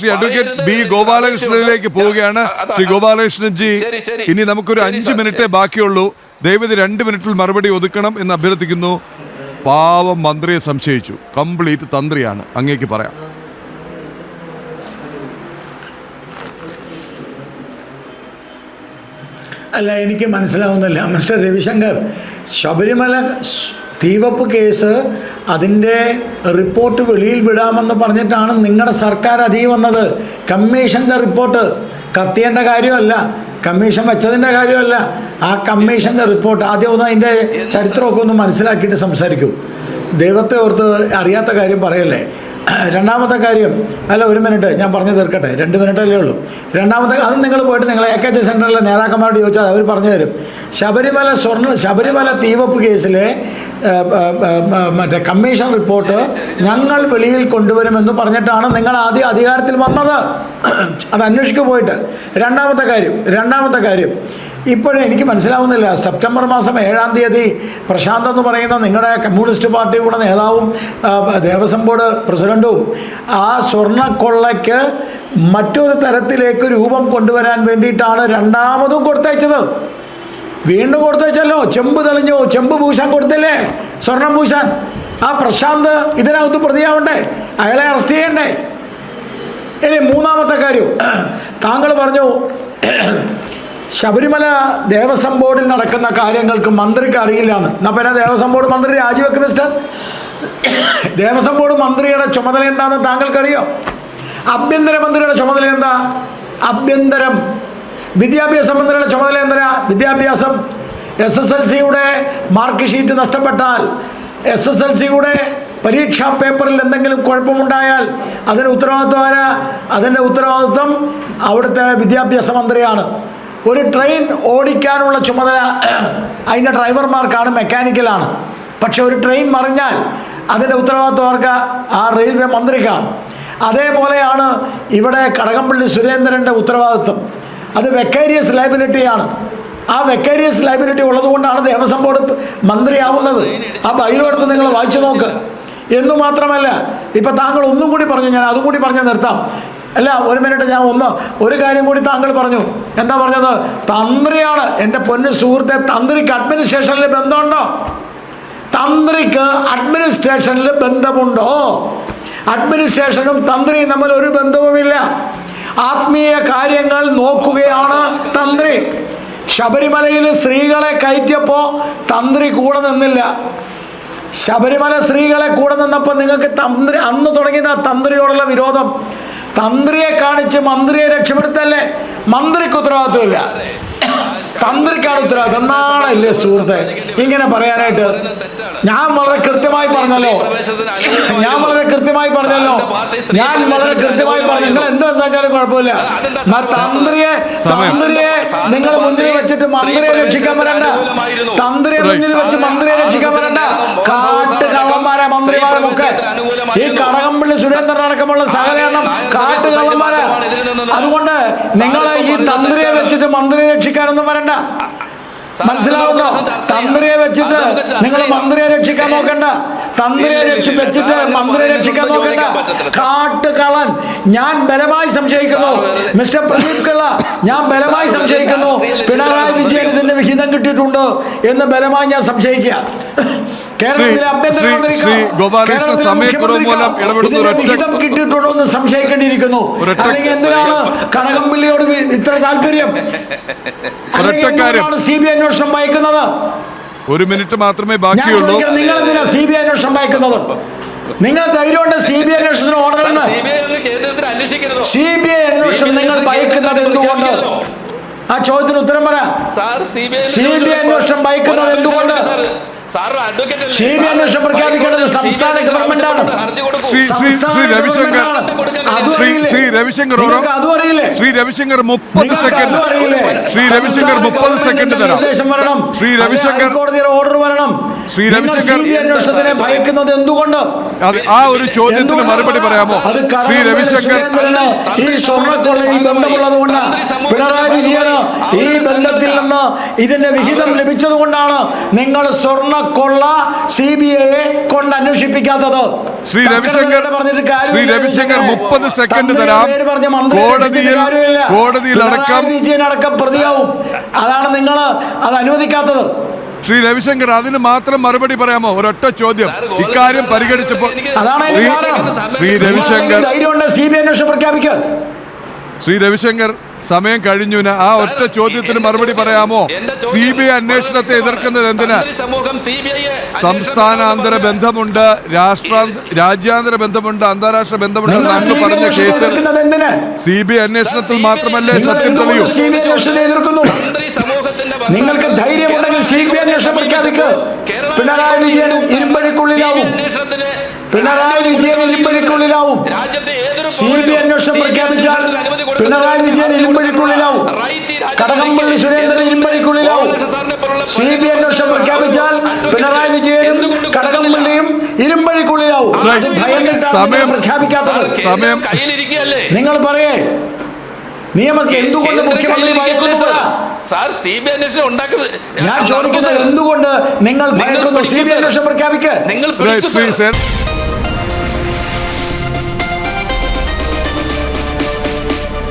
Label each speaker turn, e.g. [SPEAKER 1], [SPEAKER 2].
[SPEAKER 1] Shri advocate B ഗോപാലകൃഷ്ണനിലേക്ക് പോവുകയാണ്. Shri Gopalakrishnan G, ഇനി നമുക്കൊരു 5 മിനിറ്റേ ബാക്കിയുള്ളൂ. ദയവേദി 2 മിനിറ്റിൽ മറുപടി ഒതുക്കണം എന്ന് അഭ്യർത്ഥിക്കുന്നു. പാവം മന്ത്രിയെ സംശയിച്ചു, കംപ്ലീറ്റ് തന്ത്രിയാണ്, അങ്ങേക്ക് പറയാം.
[SPEAKER 2] അല്ല, എനിക്ക് മനസ്സിലാവുന്നില്ല മിസ്റ്റർ രവിശങ്കർ. ശബരിമല തീവപ്പ് കേസ് അതിൻ്റെ റിപ്പോർട്ട് വെളിയിൽ വിടാമെന്ന് പറഞ്ഞിട്ടാണ് നിങ്ങളുടെ സർക്കാർ അധികം വന്നത്. കമ്മീഷൻ്റെ റിപ്പോർട്ട് കത്തിയേണ്ട കാര്യമല്ല, കമ്മീഷൻ വെച്ചതിൻ്റെ കാര്യമല്ല. ആ കമ്മീഷൻ്റെ റിപ്പോർട്ട് ആദ്യം ഒന്ന് അതിൻ്റെ ചരിത്രമൊക്കെ ഒന്ന് മനസ്സിലാക്കിയിട്ട് സംസാരിക്കൂ. ദൈവത്തെ ഓർത്ത് അറിയാത്ത കാര്യം പറയല്ലേ. രണ്ടാമത്തെ കാര്യം, അല്ല ഒരു മിനിറ്റ് ഞാൻ പറഞ്ഞു തീർക്കട്ടെ, 2 മിനിറ്റല്ലേ ഉള്ളൂ. രണ്ടാമത്തെ, അത് നിങ്ങൾ പോയിട്ട് നിങ്ങൾ AKG സെൻറ്ററിലെ നേതാക്കന്മാരോട് ചോദിച്ചാൽ അവർ പറഞ്ഞു തരും. ശബരിമല തീവപ്പ് കേസിലെ മറ്റേ കമ്മീഷൻ റിപ്പോർട്ട് ഞങ്ങൾ വെളിയിൽ കൊണ്ടുവരുമെന്ന് പറഞ്ഞിട്ടാണ് നിങ്ങൾ ആദ്യം അധികാരത്തിൽ വന്നത്. അത് അന്വേഷിക്കു പോയിട്ട്. രണ്ടാമത്തെ കാര്യം ഇപ്പോഴും എനിക്ക് മനസ്സിലാവുന്നില്ല. സെപ്റ്റംബർ മാസം 7-ാം തീയതി പ്രശാന്ത് എന്ന് പറയുന്ന നിങ്ങളുടെ കമ്മ്യൂണിസ്റ്റ് പാർട്ടിയുടെ നേതാവും ദേവസ്വം ബോർഡ് പ്രസിഡൻറ്റും ആ സ്വർണ്ണക്കൊള്ളയ്ക്ക് മറ്റൊരു തരത്തിലേക്ക് രൂപം കൊണ്ടുവരാൻ വേണ്ടിയിട്ടാണ് രണ്ടാമതും കൊടുത്തയച്ചത്. വീണ്ടും കൊടുത്തയച്ചല്ലോ. ചെമ്പ് തെളിഞ്ഞു, ചെമ്പ് പൂശാൻ കൊടുത്തില്ലേ, സ്വർണം പൂശാൻ. ആ പ്രശാന്ത് ഇതിനകത്ത് പ്രതിയാവണ്ടേ, അയാളെ അറസ്റ്റ് ചെയ്യണ്ടേ. ഇനി മൂന്നാമത്തെ കാര്യം, താങ്കൾ പറഞ്ഞു ശബരിമല ദേവസ്വം ബോർഡിൽ നടക്കുന്ന കാര്യങ്ങൾക്ക് മന്ത്രിക്ക് അറിയില്ല എന്ന്. എന്നാൽ പിന്നെ ദേവസ്വം ബോർഡ് മന്ത്രി രാജിവെക്കും മിസ്റ്റർ. ദേവസ്വം ബോർഡ് മന്ത്രിയുടെ ചുമതല എന്താണെന്ന് താങ്കൾക്കറിയോ? ആഭ്യന്തരമന്ത്രിയുടെ ചുമതല എന്താ? ആഭ്യന്തരം. വിദ്യാഭ്യാസ മന്ത്രിയുടെ ചുമതല എന്താ? വിദ്യാഭ്യാസം. SSLCയുടെ മാർക്ക് ഷീറ്റ് നഷ്ടപ്പെട്ടാൽ, SSLCയുടെ പരീക്ഷാ പേപ്പറിൽ എന്തെങ്കിലും കുഴപ്പമുണ്ടായാൽ അതിന് ഉത്തരവാദിത്വം ആരാ? അതിൻ്റെ ഉത്തരവാദിത്വം അവിടുത്തെ വിദ്യാഭ്യാസ മന്ത്രിയാണ്. ഒരു ട്രെയിൻ ഓടിക്കാനുള്ള ചുമതല അതിൻ്റെ ഡ്രൈവർമാർക്കാണ്, മെക്കാനിക്കലാണ്. പക്ഷെ ഒരു ട്രെയിൻ മറിഞ്ഞാൽ അതിൻ്റെ ഉത്തരവാദിത്വം ആർക്കാ? ആ റെയിൽവേ മന്ത്രിക്കാണ്. അതേപോലെയാണ് ഇവിടെ കടകംപള്ളി സുരേന്ദ്രൻ്റെ ഉത്തരവാദിത്വം. അത് വെക്കേരിയസ് ലയബിലിറ്റിയാണ്. ആ വെക്കേരിയസ് ലയബിലിറ്റി ഉള്ളതുകൊണ്ടാണ് ദേവസ്വം ബോർഡ് മന്ത്രിയാവുന്നത്. ആ ബൈലോ എടുത്ത് നിങ്ങൾ വായിച്ചു നോക്ക്. എന്നു മാത്രമല്ല, ഇപ്പം താങ്കൾ ഒന്നും കൂടി പറഞ്ഞു, ഞാൻ അതും കൂടി പറഞ്ഞ് നിർത്താം. അല്ല ഒരു മിനിറ്റ്, ഞാൻ ഒരു കാര്യം കൂടി താങ്കൾ പറഞ്ഞു. എന്താ പറഞ്ഞത്? തന്ത്രിയാണ്. എൻ്റെ പൊന്നു സുഹൃത്തെ, തന്ത്രിക്ക് അഡ്മിനിസ്ട്രേഷനിൽ ബന്ധമുണ്ടോ? തന്ത്രിക്ക് അഡ്മിനിസ്ട്രേഷനിൽ ബന്ധമുണ്ടോ? അഡ്മിനിസ്ട്രേഷനും തന്ത്രിയും തമ്മിൽ ഒരു ബന്ധവുമില്ല. ആത്മീയ കാര്യങ്ങൾ നോക്കുകയാണ് തന്ത്രി. ശബരിമലയിൽ സ്ത്രീകളെ കയറ്റിയപ്പോൾ തന്ത്രി കൂടെ നിന്നില്ല. ശബരിമല സ്ത്രീകളെ കൂടെ നിന്നപ്പോൾ നിങ്ങൾക്ക് തന്ത്രി അന്ന് തുടങ്ങിയതാ തന്ത്രിയോടുള്ള വിരോധം. തന്ത്രിയെ കാണിച്ച് മന്ത്രിയെ രക്ഷപ്പെടുത്തല്ലേ? മന്ത്രിക്ക് ഉത്തരവാദിത്വമില്ല, തന്ത്രിക്കാണ് ഉത്തരവാദിത്വം. എന്നാണല്ലേ സുഹൃത്തെ ഇങ്ങനെ പറയാനായിട്ട്? ഞാൻ വളരെ കൃത്യമായി പറഞ്ഞല്ലോ. നിങ്ങൾ എന്താ വെച്ചാലും കുഴപ്പമില്ല. തന്ത്രിയെ നിങ്ങൾ മുന്നിൽ വെച്ചിട്ട് മന്ത്രിയെ രക്ഷിക്കാൻ വരണ്ട. തന്ത്രിയെ മുന്നിൽ വെച്ച് മന്ത്രിയെ രക്ഷിക്കാൻ വരണ്ട. കാട്ട് കള്ളന്മാരെ മന്ത്രിമാരുമൊക്കെ. ഈ കടകംപള്ളി സുരേന്ദ്രൻ അടക്കമുള്ള സകലയെണ്ണം കാട്ട് കള്ളന്മാരെ. അതുകൊണ്ട് നിങ്ങൾ ഈ തന്ത്രിയെ വെച്ചിട്ട് മന്ത്രിയെ രക്ഷിക്കാനൊന്നും വരണ്ട. മനസ്സിലാവുന്നോ? തന്ത്രിയെ വെച്ചിട്ട് നിങ്ങൾ മന്ത്രിയെ രക്ഷിക്കാൻ നോക്കണ്ട. തന്ത്രിയെ വെച്ചിട്ട് മന്ത്രിയെ രക്ഷിക്കാൻ നോക്കണ്ട. കാട്ടുകളൻ. ഞാൻ ബലമായി സംശയിക്കുന്നു മിസ്റ്റർ പ്രദീപ് പിള്ള, ഞാൻ ബലമായി സംശയിക്കുന്നു പിണറായി വിജയൻ ഇതിന്റെ വിഹിതം കിട്ടിയിട്ടുണ്ട് എന്ന് ബലമായി ഞാൻ സംശയിക്കുക. കിട്ടിയിട്ടുണ്ടോ എന്ന് സംശയിക്കേണ്ടിയിരിക്കുന്നു. അല്ലെങ്കിൽ എന്തിനാണ് കടകംപള്ളിയോട് ഇത്ര താല്പര്യം? CBI അന്വേഷണം ഭയക്കുന്നത്?
[SPEAKER 1] 1 മിനിറ്റ് മാത്രമേ ബാക്കിയുള്ളൂ.
[SPEAKER 2] നിങ്ങൾ എന്തിനാ CBI അന്വേഷണം ഭയക്കുന്നത്? നിങ്ങൾ ധൈര്യമുണ്ട് CBI അന്വേഷണത്തിന് ഓർഡർ ഉണ്ട്. CBI അന്വേഷണം നിങ്ങൾ ഭയക്കുന്നത് എന്തുകൊണ്ട്? ആ ചോദ്യത്തിന് ഉത്തരം പറ. CBI അന്വേഷണം ഭയക്കുന്നത് എന്തുകൊണ്ട്? CBI അന്വേഷണം പ്രഖ്യാപിക്കേണ്ടത് സംസ്ഥാന ഗവൺമെന്റാണ്.
[SPEAKER 1] ശ്രീ രവിശങ്കർ 30 സെക്കൻഡ് തരാം. ശ്രീ രവിശങ്കർ
[SPEAKER 2] കോടതിയുടെ ഓർഡർ വരണം.
[SPEAKER 1] ശ്രീ
[SPEAKER 2] നിങ്ങൾ
[SPEAKER 1] രവിശങ്കർ
[SPEAKER 2] CBI അന്വേഷണത്തിനെ ഭയക്കുന്നത് എന്തുകൊണ്ട്?
[SPEAKER 1] ആ ഒരു ചോദ്യത്തിന് മറുപടി പറയാമോ ശ്രീ രവിശങ്കർ?
[SPEAKER 2] ഈ സ്വർണ്ണക്കൊള്ളയിൽ ബന്ധമുള്ളത് കൊണ്ട് പിണറായി വിജയന് ഈ ബന്ധത്തിൽ നിന്ന് ഇതിന്റെ വിഹിതം ലഭിച്ചത് കൊണ്ടാണ് നിങ്ങൾ സ്വർണ്ണക്കൊള്ള CBI കൊണ്ട് അന്വേഷിപ്പിക്കാത്തത്.
[SPEAKER 1] ശ്രീ രവിശങ്കർ 30 സെക്കൻഡ് തരാം. കോടതിയിലടക്കം
[SPEAKER 2] വിജയനടക്കം പ്രതിയാവും. അതാണ് നിങ്ങൾ അത് അനുവദിക്കാത്തത്.
[SPEAKER 1] ശ്രീ രവിശങ്കർ അതിന് മാത്രം മറുപടി പറയാമോ? ഒരൊറ്റ ചോദ്യം. ഇക്കാര്യം പരിഗണിച്ചപ്പോൾ ശ്രീ രവിശങ്കർ സമയം കഴിഞ്ഞു. ആ ഒറ്റ ചോദ്യത്തിന് മറുപടി പറയാമോ? CBI അന്വേഷണത്തെ എതിർക്കുന്നത് എന്തിന്? സംസ്ഥാനാന്തര ബന്ധമുണ്ട്, രാജ്യാന്തര ബന്ധമുണ്ട്, അന്താരാഷ്ട്ര ബന്ധമുണ്ട് അങ്ങ് പറഞ്ഞ കേസ് CBI അന്വേഷണത്തിൽ മാത്രമല്ലേ സത്യം തെളിയൂ?
[SPEAKER 2] നിങ്ങൾക്ക് ധൈര്യമുണ്ടെങ്കിൽ CBI അന്വേഷണം പ്രഖ്യാപിക്കുക. പിണറായി വിജയൻ ഇരുമ്പഴിക്കുള്ളിലാവും. CBI അന്വേഷണം പ്രഖ്യാപിച്ചാൽ പിണറായി വിജയൻ ഇരുമ്പഴിക്കുള്ളിലാവും. കടകംപള്ളി സുരേന്ദ്രൻ ഇരുമ്പഴിക്കുള്ളിലാവും. CBI അന്വേഷണം പ്രഖ്യാപിച്ചാൽ പിണറായി വിജയനും കടകംപള്ളിയും ഇരുമ്പഴിക്കുള്ളിലാവും.
[SPEAKER 1] സമയം
[SPEAKER 2] നിങ്ങൾ പറയേ നിയമത്തിൽ എന്തുകൊണ്ട് മുഖ്യമന്ത്രി ഭയക്കുന്നു? ഞാൻ ചോദിക്കുന്നത് എന്തുകൊണ്ട് നിങ്ങൾ ഭയക്കുന്നു? CBI അന്വേഷണം പ്രഖ്യാപിക്കുക.